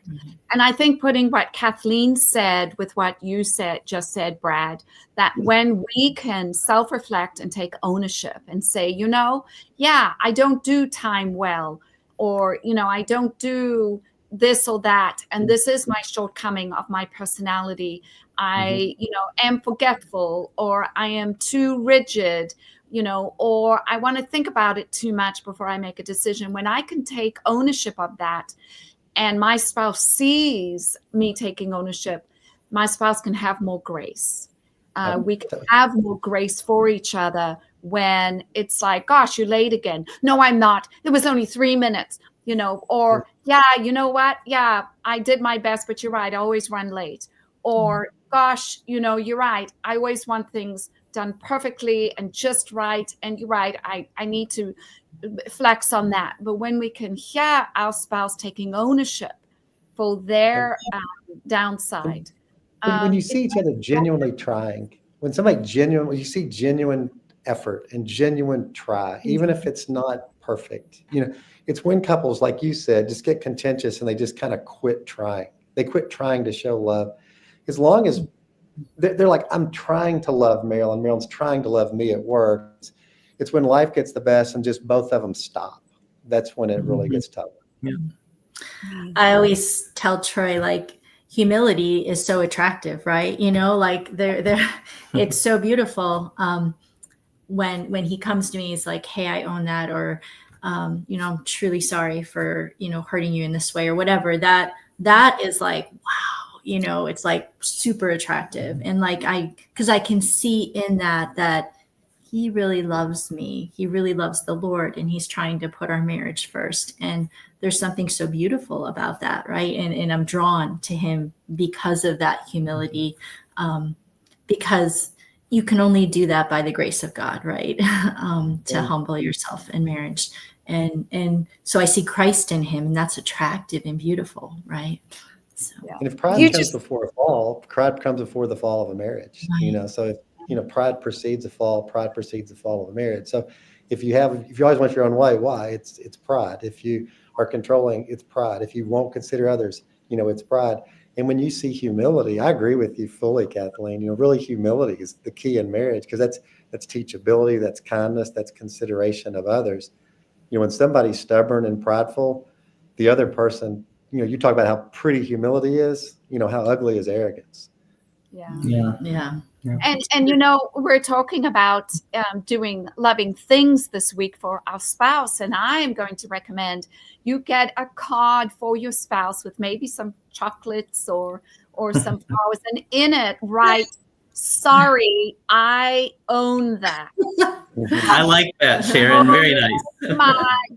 And I think putting what Kathleen said with what you just said, Brad, that when we can self-reflect and take ownership and say, I don't do time well, or, I don't do this or that, and this is my shortcoming of my personality. I am forgetful, or I am too rigid, or I want to think about it too much before I make a decision. When I can take ownership of that and my spouse sees me taking ownership, my spouse can have more grace. We can have more grace for each other when it's like, gosh, you're late again. No, I'm not. It was only 3 minutes, or yeah, you know what? Yeah, I did my best, but you're right. I always run late. Or gosh, you're right. I always want things done perfectly and just right. And you're right. I need to flex on that. But when we can hear our spouse taking ownership for their downside. When you see each other genuinely trying, when you see genuine effort and genuine try, even if it's not perfect, it's when couples, like you said, just get contentious and they just kind of quit trying. They quit trying to show love. As long as they're like, I'm trying to love Marilyn, Marilyn's trying to love me at work. It's when life gets the best and just both of them stop. That's when it really gets tough. Yeah. I always tell Troy, like, humility is so attractive, right? Like it's so beautiful. When he comes to me, he's like, hey, I own that, or I'm truly sorry for hurting you in this way, or whatever. That is like, wow, it's like super attractive. And like because I can see in that he really loves me. He really loves the Lord, and he's trying to put our marriage first. And there's something so beautiful about that, right? And I'm drawn to him because of that humility, because you can only do that by the grace of God, right? To humble yourself in marriage. And so I see Christ in him, and that's attractive and beautiful, right? So. And if pride comes before a fall, pride comes before the fall of a marriage, right. So if, pride precedes the fall, pride precedes the fall of a marriage. So if you always want your own way, why? It's pride. If you are controlling, it's pride. If you won't consider others, it's pride. And when you see humility, I agree with you fully, Kathleen. Really humility is the key in marriage, because that's teachability, that's kindness, that's consideration of others. When somebody's stubborn and prideful, the other person, you talk about how pretty humility is, how ugly is arrogance. Yeah. And we're talking about doing loving things this week for our spouse, and I am going to recommend you get a card for your spouse with maybe some chocolates or some flowers, and in it write, sorry, I own that. I like that, Sharon. Very nice.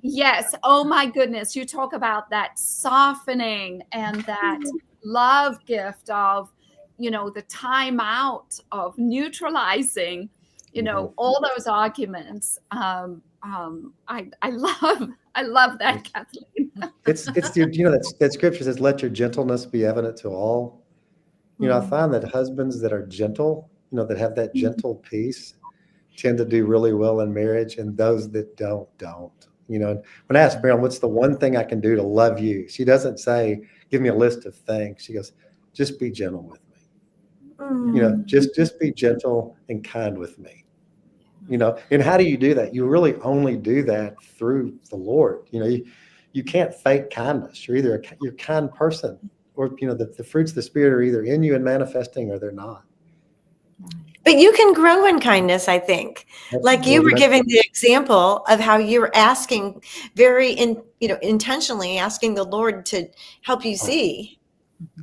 Yes. Oh my goodness. You talk about that softening and that love gift of, the time out of neutralizing, all those arguments. I love that, Kathleen. It's that scripture says, let your gentleness be evident to all. I find that husbands that are gentle, that have that gentle peace, tend to do really well in marriage, and those that don't. When I ask Marilyn, what's the one thing I can do to love you? She doesn't say, give me a list of things. She goes, just be gentle with me. Just be gentle and kind with me. And how do you do that? You really only do that through the Lord. You can't fake kindness. You're a kind person, or the fruits of the Spirit are either in you and manifesting, or they're not. But you can grow in kindness, I think. Like you were giving the example of how you were asking intentionally asking the Lord to help you see.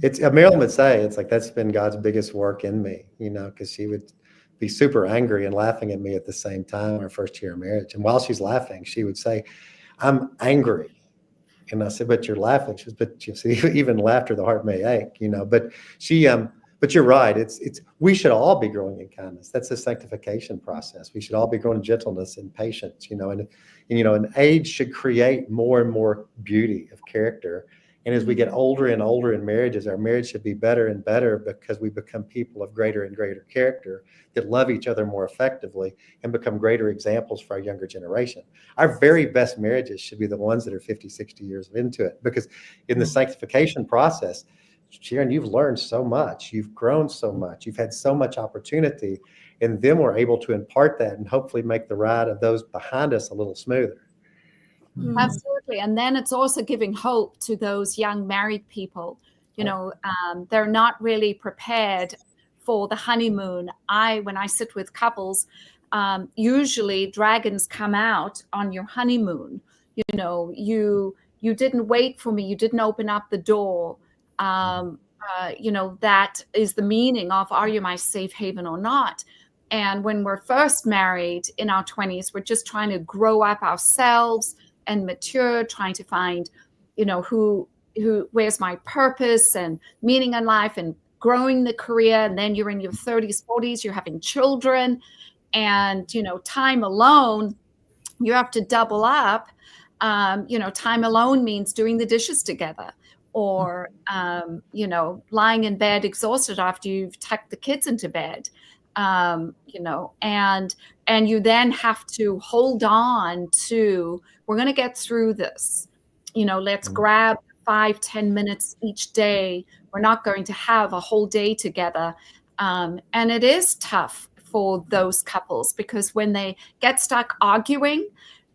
Marilyn would say, it's like, that's been God's biggest work in me, because she would be super angry and laughing at me at the same time our first year of marriage. And while she's laughing, she would say, I'm angry. And I said, but you're laughing. She says, but you see, even laughter, the heart may ache, but but you're right. It's we should all be growing in kindness. That's the sanctification process. We should all be growing in gentleness and patience, and age should create more and more beauty of character. And as we get older and older in marriages, our marriage should be better and better, because we become people of greater and greater character that love each other more effectively and become greater examples for our younger generation. Our very best marriages should be the ones that are 50, 60 years into it, because in the sanctification process, Sharon, you've learned so much, you've grown so much, you've had so much opportunity, and then we're able to impart that and hopefully make the ride of those behind us a little smoother. Absolutely. And then it's also giving hope to those young married people. They're not really prepared for the honeymoon. When I sit with couples, usually dragons come out on your honeymoon. You you didn't wait for me, you didn't open up the door. That is the meaning of, are you my safe haven or not? And when we're first married in our 20s, we're just trying to grow up ourselves and mature, trying to find, where's my purpose and meaning in life, and growing the career. And then you're in your 30s, 40s, you're having children, and, time alone, you have to double up. Time alone means doing the dishes together, or, lying in bed exhausted after you've tucked the kids into bed. And you then have to hold on to, we're going to get through this. Let's grab 5-10 minutes each day. We're not going to have a whole day together. And it is tough for those couples, because when they get stuck arguing,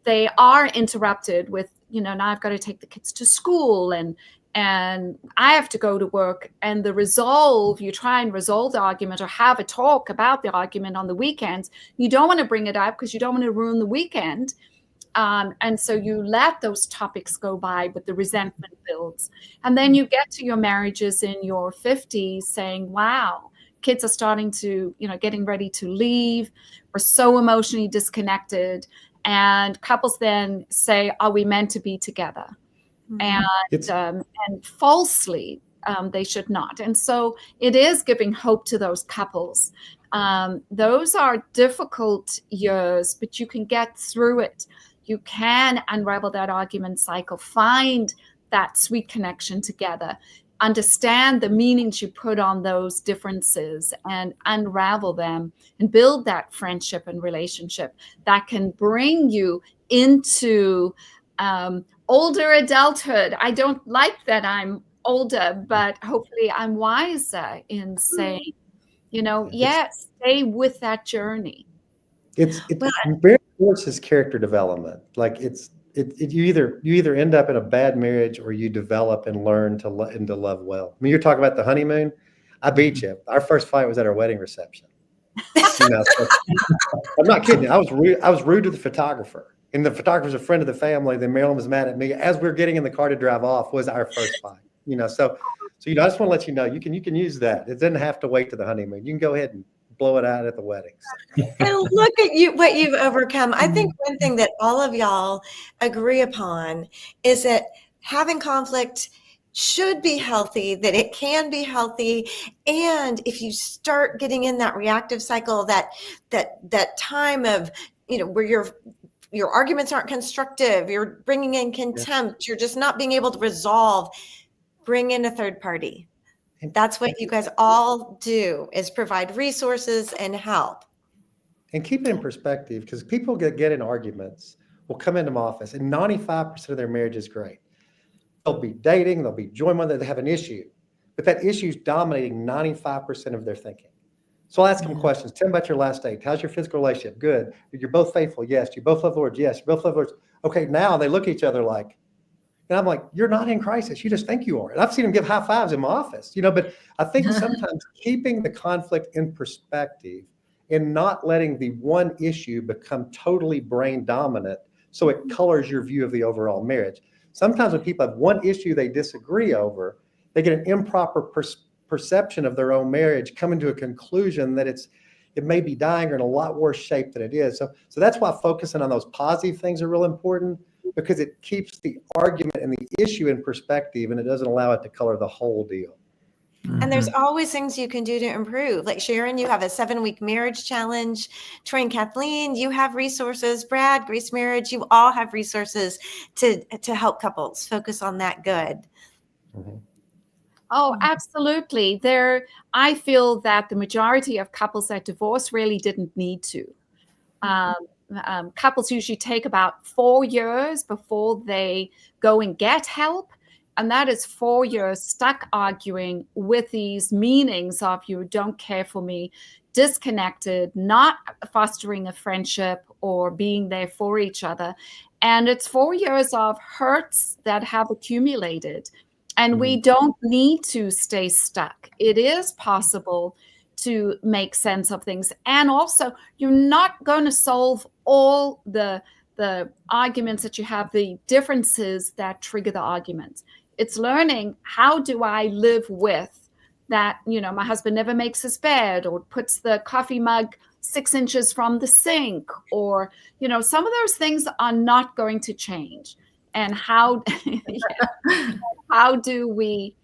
they are interrupted with, now I've got to take the kids to school, and I have to go to work. And you try and resolve the argument or have a talk about the argument on the weekends. You don't want to bring it up because you don't want to ruin the weekend. And so you let those topics go by, but the resentment builds. And then you get to your marriages in your 50s saying, wow, kids are starting to, getting ready to leave. We're so emotionally disconnected. And couples then say, are we meant to be together? And falsely, they should not. And so it is giving hope to those couples. Those are difficult years, but you can get through it. You can unravel that argument cycle, find that sweet connection together, understand the meanings you put on those differences, and unravel them and build that friendship and relationship that can bring you into older adulthood. I don't like that I'm older, but hopefully I'm wiser in saying, yes, stay with that journey. It's very much his character development. Like you either end up in a bad marriage, or you develop and learn to love well. I mean, you're talking about the honeymoon. I beat you. Our first fight was at our wedding reception. So, I'm not kidding. I was rude to the photographer, and the photographer's a friend of the family. Then Marilyn was mad at me as we were getting in the car to drive off. Was our first fight. So I just want to let you know, you can use that. It doesn't have to wait to the honeymoon. You can go ahead and blow it out at the wedding. And look at you, what you've overcome. I think one thing that all of y'all agree upon is that having conflict should be healthy, that it can be healthy. And if you start getting in that reactive cycle, that time of, where your arguments aren't constructive, you're bringing in contempt, you're just not being able to resolve, bring in a third party. That's what you guys all do, is provide resources and help. And keep it in perspective, because people get in arguments, will come into my office, and 95% of their marriage is great. They'll be dating, they'll be joined when they have an issue, but that issue is dominating 95% of their thinking. So I'll ask them questions. Tell me about your last date. How's your physical relationship? Good. You're both faithful? Yes. You both love the Lord? Yes. You both love the Lord? Okay, now they look at each other like, and I'm like, you're not in crisis. You just think you are. And I've seen them give high fives in my office, but I think sometimes keeping the conflict in perspective and not letting the one issue become totally brain dominant, so it colors your view of the overall marriage. Sometimes when people have one issue they disagree over, they get an improper perception of their own marriage, coming to a conclusion that it may be dying or in a lot worse shape than it is. So that's why focusing on those positive things are real important, because it keeps the argument and the issue in perspective, and it doesn't allow it to color the whole deal. And there's always things you can do to improve. Like Sharon, you have a 7-week marriage challenge. Troy and Kathleen, you have resources. Brad, Grace Marriage, you all have resources to help couples focus on that good. Mm-hmm. Oh, absolutely. I feel that the majority of couples that divorce really didn't need to. Couples usually take about 4 years before they go and get help. And that is 4 years stuck arguing with these meanings of, you don't care for me, disconnected, not fostering a friendship or being there for each other. And it's 4 years of hurts that have accumulated. And we don't need to stay stuck. It is possible to make sense of things. And also, you're not going to solve all the arguments that you have, the differences that trigger the arguments. It's learning, how do I live with that? My husband never makes his bed, or puts the coffee mug 6 inches from the sink, or, some of those things are not going to change. And how do we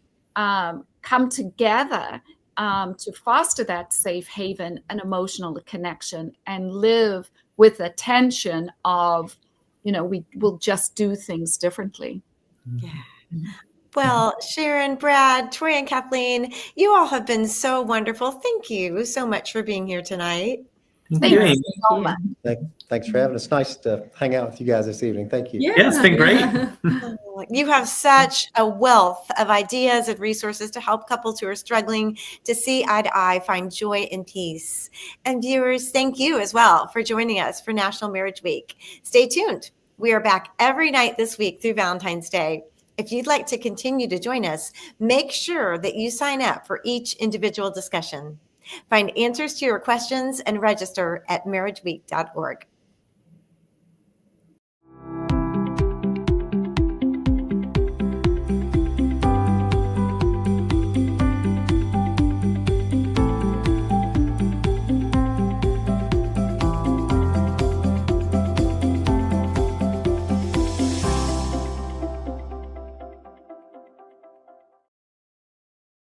come together to foster that safe haven and emotional connection, and live with the tension of, we will just do things differently. Yeah. Well, Sharon, Brad, Troy, and Kathleen, you all have been so wonderful. Thank you so much for being here tonight. Thank you, Amy. So much. Thanks for having us. It's nice to hang out with you guys this evening. Thank you. Yeah, it's been great. You have such a wealth of ideas and resources to help couples who are struggling to see eye to eye find joy and peace. And viewers, thank you as well for joining us for National Marriage Week. Stay tuned. We are back every night this week through Valentine's Day. If you'd like to continue to join us, make sure that you sign up for each individual discussion. Find answers to your questions and register at marriageweek.org.